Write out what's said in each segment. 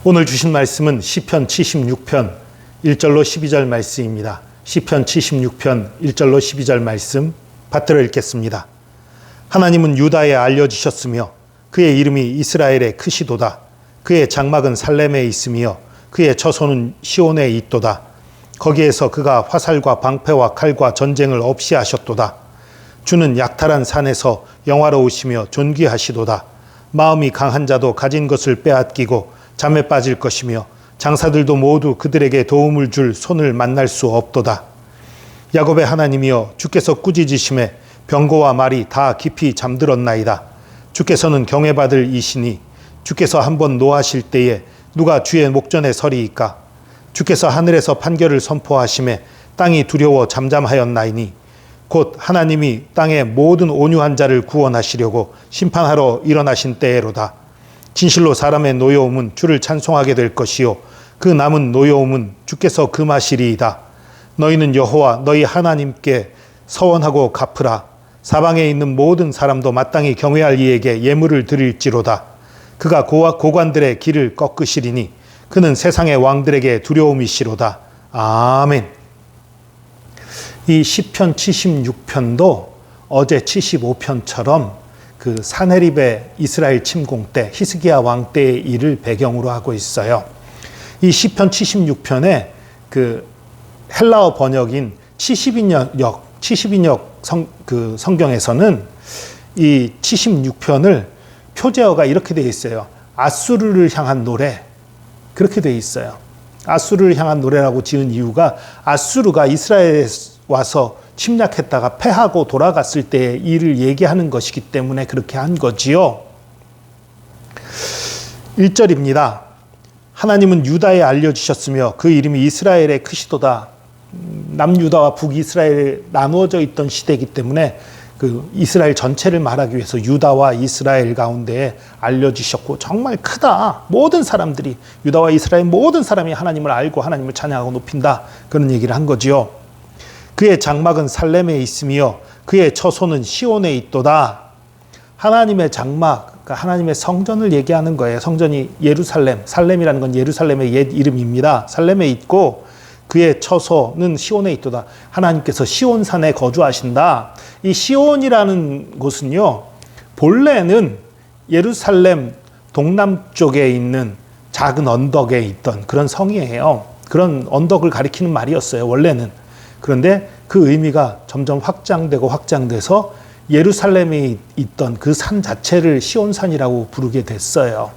오늘 주신 말씀은 시편 76편 1절로 12절 말씀입니다. 시편 76편 1절로 12절 말씀 받들어 읽겠습니다. 하나님은 유다에 알려지셨으며 그의 이름이 이스라엘에 크시도다. 그의 장막은 살렘에 있으며 그의 처소는 시온에 있도다. 거기에서 그가 화살과 방패와 칼과 전쟁을 없이 하셨도다. 주는 약탈한 산에서 영화로우시며 존귀하시도다. 마음이 강한 자도 가진 것을 빼앗기고 잠에 빠질 것이며 장사들도 모두 그들에게 도움을 줄 손을 만날 수 없도다. 야곱의 하나님이여, 주께서 꾸짖으심에 병고와 말이 다 깊이 잠들었나이다. 주께서는 경외받을 이시니 주께서 한번 노하실 때에 누가 주의 목전에 서리이까. 주께서 하늘에서 판결을 선포하심에 땅이 두려워 잠잠하였나이니 곧 하나님이 땅의 모든 온유한 자를 구원하시려고 심판하러 일어나신 때에로다. 진실로 사람의 노여움은 주를 찬송하게 될 것이요 그 남은 노여움은 주께서 금하시리이다. 너희는 여호와 너희 하나님께 서원하고 갚으라. 사방에 있는 모든 사람도 마땅히 경외할 이에게 예물을 드릴지로다. 그가 고관들의 길을 꺾으시리니 그는 세상의 왕들에게 두려움이시로다. 아멘. 이 시편 76편도 어제 75편처럼 그 사네립의 이스라엘 침공 때 히스기야 왕 때의 일을 배경으로 하고 있어요. 이 시편 76편에 그 헬라어 번역인 70인역 성경에서는 이 76편을 표제어가 이렇게 되어 있어요. 아수르를 향한 노래, 그렇게 되어 있어요. 아수르를 향한 노래라고 지은 이유가 아수르가 이스라엘에 와서 침략했다가 패하고 돌아갔을 때의 일을 얘기하는 것이기 때문에 그렇게 한 거지요. 1절입니다. 하나님은 유다에 알려주셨으며 그 이름이 이스라엘에 크시도다. 남유다와 북이스라엘에 나누어져 있던 시대이기 때문에 그 이스라엘 전체를 말하기 위해서 유다와 이스라엘 가운데에 알려주셨고 정말 크다. 모든 사람들이, 유다와 이스라엘 모든 사람이 하나님을 알고 하나님을 찬양하고 높인다. 그런 얘기를 한 거지요. 그의 장막은 살렘에 있으며 그의 처소는 시온에 있도다. 하나님의 장막, 그러니까 하나님의 성전을 얘기하는 거예요. 성전이 예루살렘, 살렘이라는 건 예루살렘의 옛 이름입니다. 살렘에 있고 그의 처소는 시온에 있도다. 하나님께서 시온산에 거주하신다. 이 시온이라는 곳은요, 본래는 예루살렘 동남쪽에 있는 작은 언덕에 있던 그런 성이에요. 그런 언덕을 가리키는 말이었어요, 원래는. 그런데 그 의미가 점점 확장돼서 예루살렘에 있던 그 산 자체를 시온산이라고 부르게 됐어요.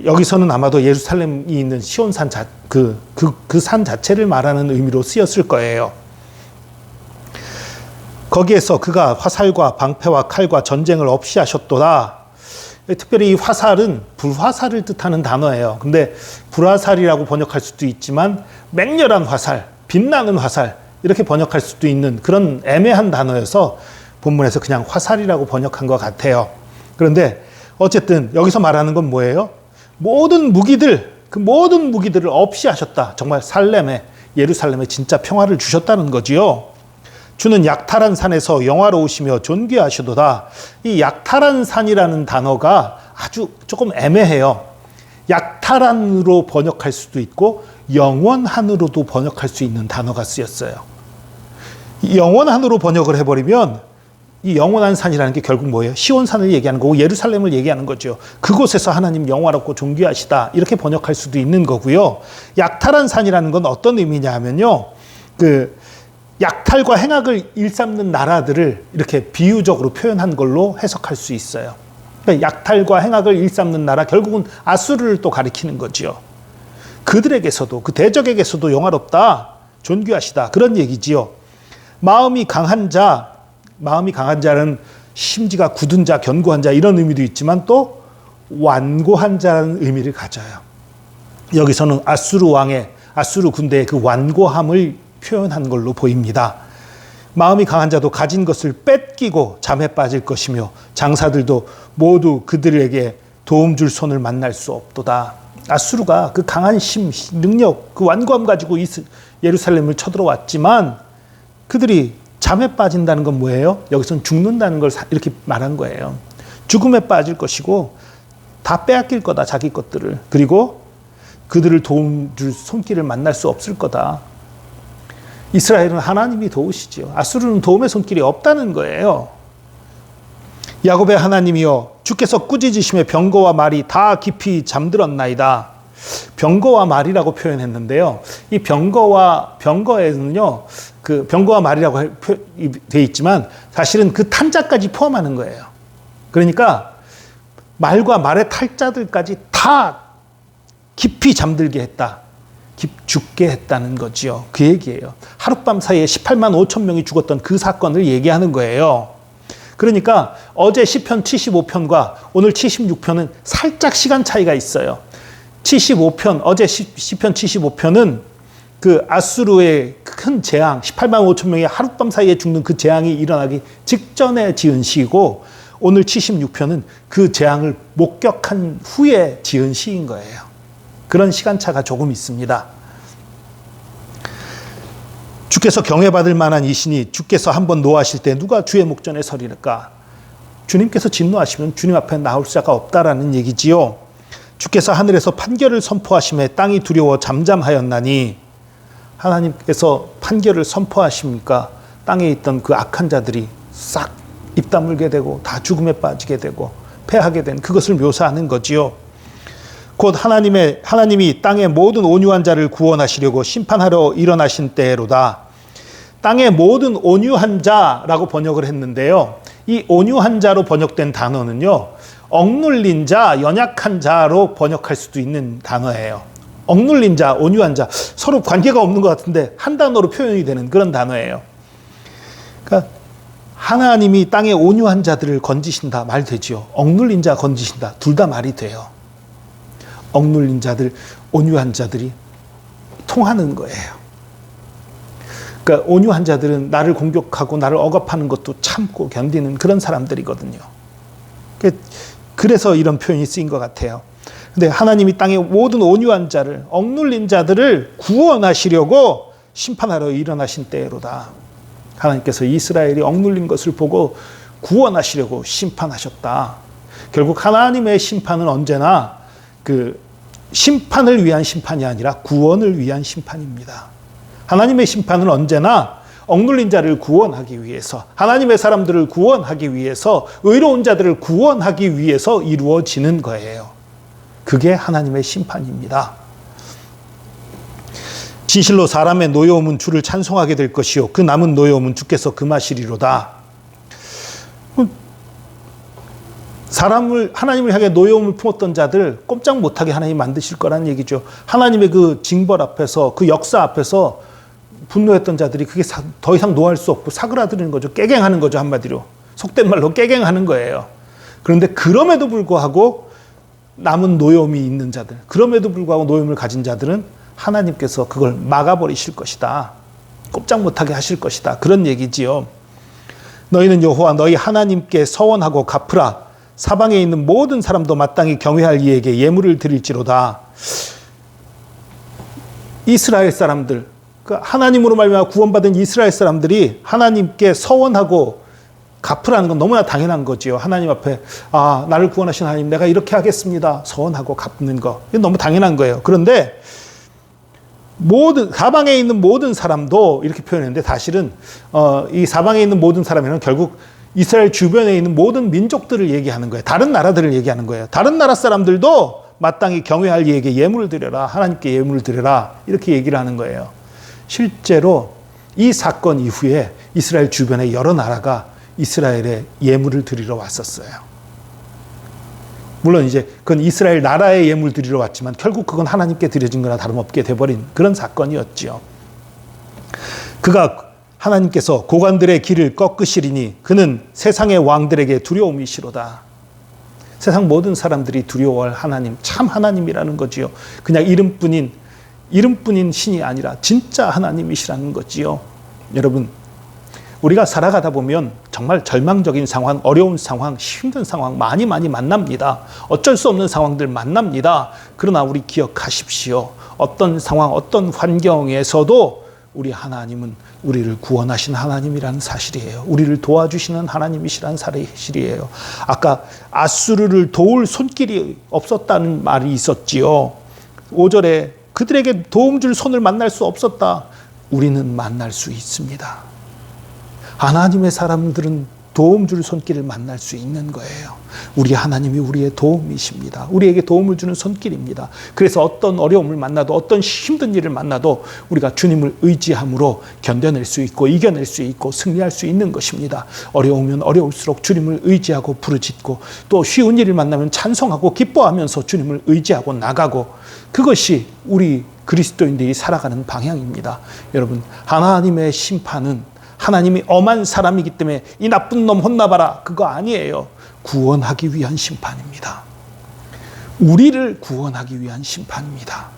여기서는 아마도 예루살렘이 있는 시온산 그 산 자체를 말하는 의미로 쓰였을 거예요. 거기에서 그가 화살과 방패와 칼과 전쟁을 없이 하셨도다. 특별히 이 화살은 불화살을 뜻하는 단어예요. 근데 불화살이라고 번역할 수도 있지만 맹렬한 화살, 빛나는 화살, 이렇게 번역할 수도 있는 그런 애매한 단어여서 본문에서 그냥 화살이라고 번역한 것 같아요. 그런데 어쨌든 여기서 말하는 건 뭐예요? 모든 무기들, 그 모든 무기들을 없이 하셨다. 정말 예루살렘에 진짜 평화를 주셨다는 거지요. 주는 약탈한 산에서 영화로우시며 존귀하시도다. 이 약탈한 산이라는 단어가 아주 조금 애매해요. 약탈한으로 번역할 수도 있고 영원한으로도 번역할 수 있는 단어가 쓰였어요. 이 영원한으로 번역을 해버리면 이 영원한 산이라는 게 결국 뭐예요? 시온산을 얘기하는 거고 예루살렘을 얘기하는 거죠. 그곳에서 하나님 영화롭고 존귀하시다, 이렇게 번역할 수도 있는 거고요. 약탈한 산이라는 건 어떤 의미냐 하면요, 그 약탈과 행악을 일삼는 나라들을 이렇게 비유적으로 표현한 걸로 해석할 수 있어요. 그러니까 약탈과 행악을 일삼는 나라, 결국은 아수르를 또 가리키는 거지요. 그들에게서도, 그 대적에게서도 영화롭다, 존귀하시다, 그런 얘기지요. 마음이 강한 자는 심지가 굳은 자, 견고한 자, 이런 의미도 있지만 또 완고한 자라는 의미를 가져요. 여기서는 아수르 군대의 그 완고함을 표현한 걸로 보입니다. 마음이 강한 자도 가진 것을 뺏기고 잠에 빠질 것이며 장사들도 모두 그들에게 도움 줄 손을 만날 수 없도다. 아수르가 그 강한 능력, 그 완고함 가지고 예루살렘을 쳐들어왔지만 그들이 잠에 빠진다는 건 뭐예요? 여기서는 죽는다는 걸 이렇게 말한 거예요. 죽음에 빠질 것이고 다 빼앗길 거다, 자기 것들을. 그리고 그들을 도움줄 손길을 만날 수 없을 거다. 이스라엘은 하나님이 도우시지요. 아수르는 도움의 손길이 없다는 거예요. 야곱의 하나님이여, 주께서 꾸짖으심에 병거와 말이 다 깊이 잠들었나이다. 병거와 말이라고 표현했는데요. 이 병거에는요, 그 병거와 말이라고 되어 있지만 사실은 그 탄자까지 포함하는 거예요. 그러니까 말과 말의 탈자들까지 다 깊이 잠들게 했다. 죽게 했다는 거지요. 그 얘기예요. 하룻밤 사이에 18만 5천 명이 죽었던 그 사건을 얘기하는 거예요. 그러니까 어제 시편 75편과 오늘 76편은 살짝 시간 차이가 있어요. 75편, 어제 시편 75편은 그 아수르의 큰 재앙, 18만 5천 명이 하룻밤 사이에 죽는 그 재앙이 일어나기 직전에 지은 시고, 오늘 76편은 그 재앙을 목격한 후에 지은 시인 거예요. 그런 시간차가 조금 있습니다. 주께서 경외받을 만한 이시니 주께서 한번 노하실 때 누가 주의 목전에 서리를까? 주님께서 진노하시면 주님 앞에 나올 자가 없다라는 얘기지요. 주께서 하늘에서 판결을 선포하심에 땅이 두려워 잠잠하였나니, 하나님께서 판결을 선포하십니까? 땅에 있던 그 악한 자들이 싹 입 다물게 되고 다 죽음에 빠지게 되고 패하게 된 그것을 묘사하는 거지요. 곧 하나님이 땅의 모든 온유한 자를 구원하시려고 심판하러 일어나신 때로다. 땅의 모든 온유한 자라고 번역을 했는데요. 이 온유한 자로 번역된 단어는요, 억눌린 자, 연약한 자로 번역할 수도 있는 단어예요. 억눌린 자, 온유한 자, 서로 관계가 없는 것 같은데 한 단어로 표현이 되는 그런 단어예요. 그러니까 하나님이 땅의 온유한 자들을 건지신다 말 되지요. 억눌린 자 건지신다, 둘 다 말이 돼요. 억눌린 자들, 온유한 자들이 통하는 거예요. 그러니까 온유한 자들은 나를 공격하고 나를 억압하는 것도 참고 견디는 그런 사람들이거든요. 그래서 이런 표현이 쓰인 것 같아요. 근데 하나님이 땅의 모든 온유한 자를, 억눌린 자들을 구원하시려고 심판하러 일어나신 때로다. 하나님께서 이스라엘이 억눌린 것을 보고 구원하시려고 심판하셨다. 결국 하나님의 심판은 언제나 그 심판을 위한 심판이 아니라 구원을 위한 심판입니다. 하나님의 심판은 언제나 억눌린 자를 구원하기 위해서, 하나님의 사람들을 구원하기 위해서, 의로운 자들을 구원하기 위해서 이루어지는 거예요. 그게 하나님의 심판입니다. 진실로 사람의 노여움은 주를 찬송하게 될 것이요 그 남은 노여움은 주께서 금하시리로다. 하나님을 향해 노여움을 품었던 자들 꼼짝 못하게 하나님 만드실 거라는 얘기죠. 하나님의 그 징벌 앞에서, 그 역사 앞에서 분노했던 자들이 그게 더 이상 노할 수 없고 사그라드는 거죠. 깨갱하는 거죠. 한마디로. 속된 말로 깨갱하는 거예요. 그런데 그럼에도 불구하고 남은 노여움이 있는 자들, 그럼에도 불구하고 노여움을 가진 자들은 하나님께서 그걸 막아버리실 것이다. 꼼짝 못하게 하실 것이다. 그런 얘기지요. 너희는 여호와 너희 하나님께 서원하고 갚으라. 사방에 있는 모든 사람도 마땅히 경외할 이에게 예물을 드릴지로다. 이스라엘 사람들, 하나님으로 말미암아 구원받은 이스라엘 사람들이 하나님께 서원하고 갚으라는 건 너무나 당연한 거지요. 하나님 앞에 나를 구원하신 하나님, 내가 이렇게 하겠습니다. 서원하고 갚는 거, 이건 너무 당연한 거예요. 그런데 사방에 있는 모든 사람도 이렇게 표현했는데, 사실은 이 사방에 있는 모든 사람에는 결국 이스라엘 주변에 있는 모든 민족들을 얘기하는 거예요. 다른 나라들을 얘기하는 거예요. 다른 나라 사람들도 마땅히 경외할 이에게 예물을 드려라. 하나님께 예물을 드려라. 이렇게 얘기를 하는 거예요. 실제로 이 사건 이후에 이스라엘 주변의 여러 나라가 이스라엘에 예물을 드리러 왔었어요. 물론 이제 그건 이스라엘 나라에 예물 드리러 왔지만 결국 그건 하나님께 드려진 거나 다름없게 돼버린 그런 사건이었지요. 하나님께서 고관들의 길을 꺾으시리니 그는 세상의 왕들에게 두려움이시로다. 세상 모든 사람들이 두려워할 하나님, 참 하나님이라는 거지요. 그냥 이름뿐인 신이 아니라 진짜 하나님이시라는 거지요. 여러분, 우리가 살아가다 보면 정말 절망적인 상황, 어려운 상황, 힘든 상황 많이 만납니다. 어쩔 수 없는 상황들 만납니다. 그러나 우리 기억하십시오. 어떤 상황, 어떤 환경에서도 우리 하나님은 우리를 구원하신 하나님이라는 사실이에요. 우리를 도와주시는 하나님이시라는 사실이에요. 아까 아수르를 도울 손길이 없었다는 말이 있었지요. 5절에 그들에게 도움 줄 손을 만날 수 없었다. 우리는 만날 수 있습니다. 하나님의 사람들은 도움 줄 손길을 만날 수 있는 거예요. 우리 하나님이 우리의 도움이십니다. 우리에게 도움을 주는 손길입니다. 그래서 어떤 어려움을 만나도 어떤 힘든 일을 만나도 우리가 주님을 의지함으로 견뎌낼 수 있고 이겨낼 수 있고 승리할 수 있는 것입니다. 어려우면 어려울수록 주님을 의지하고 부르짖고 또 쉬운 일을 만나면 찬송하고 기뻐하면서 주님을 의지하고 나가고 그것이 우리 그리스도인들이 살아가는 방향입니다. 여러분, 하나님의 심판은 하나님이 엄한 사람이기 때문에 이 나쁜 놈 혼나봐라 그거 아니에요. 구원하기 위한 심판입니다. 우리를 구원하기 위한 심판입니다.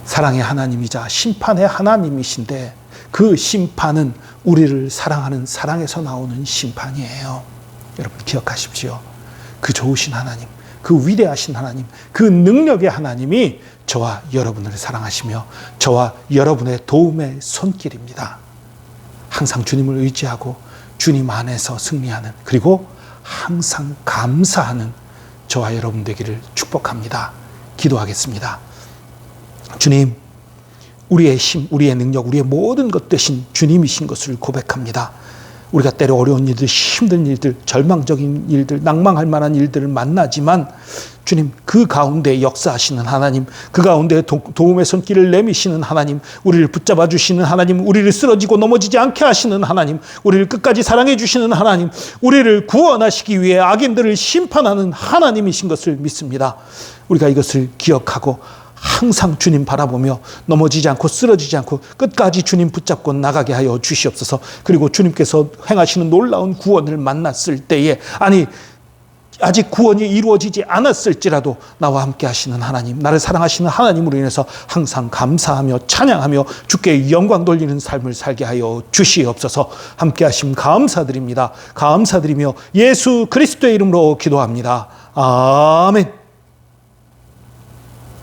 사랑의 하나님이자 심판의 하나님이신데 그 심판은 우리를 사랑하는 사랑에서 나오는 심판이에요. 여러분 기억하십시오. 그 좋으신 하나님, 그 위대하신 하나님, 그 능력의 하나님이 저와 여러분을 사랑하시며 저와 여러분의 도움의 손길입니다. 항상 주님을 의지하고 주님 안에서 승리하는 그리고 항상 감사하는 저와 여러분 되기를 축복합니다. 기도하겠습니다. 주님, 우리의 힘, 우리의 능력, 우리의 모든 것 대신 주님이신 것을 고백합니다. 우리가 때로 어려운 일들, 힘든 일들, 절망적인 일들, 낭망할 만한 일들을 만나지만 주님, 그 가운데 역사하시는 하나님, 그 가운데 도움의 손길을 내미시는 하나님, 우리를 붙잡아 주시는 하나님, 우리를 쓰러지고 넘어지지 않게 하시는 하나님, 우리를 끝까지 사랑해 주시는 하나님, 우리를 구원하시기 위해 악인들을 심판하는 하나님이신 것을 믿습니다. 우리가 이것을 기억하고 항상 주님 바라보며 넘어지지 않고 쓰러지지 않고 끝까지 주님 붙잡고 나가게 하여 주시옵소서. 그리고 주님께서 행하시는 놀라운 구원을 만났을 때에 아직 구원이 이루어지지 않았을지라도 나와 함께 하시는 하나님, 나를 사랑하시는 하나님으로 인해서 항상 감사하며 찬양하며 주께 영광 돌리는 삶을 살게 하여 주시옵소서. 함께 하심 감사드립니다. 감사드리며 예수 그리스도의 이름으로 기도합니다. 아멘.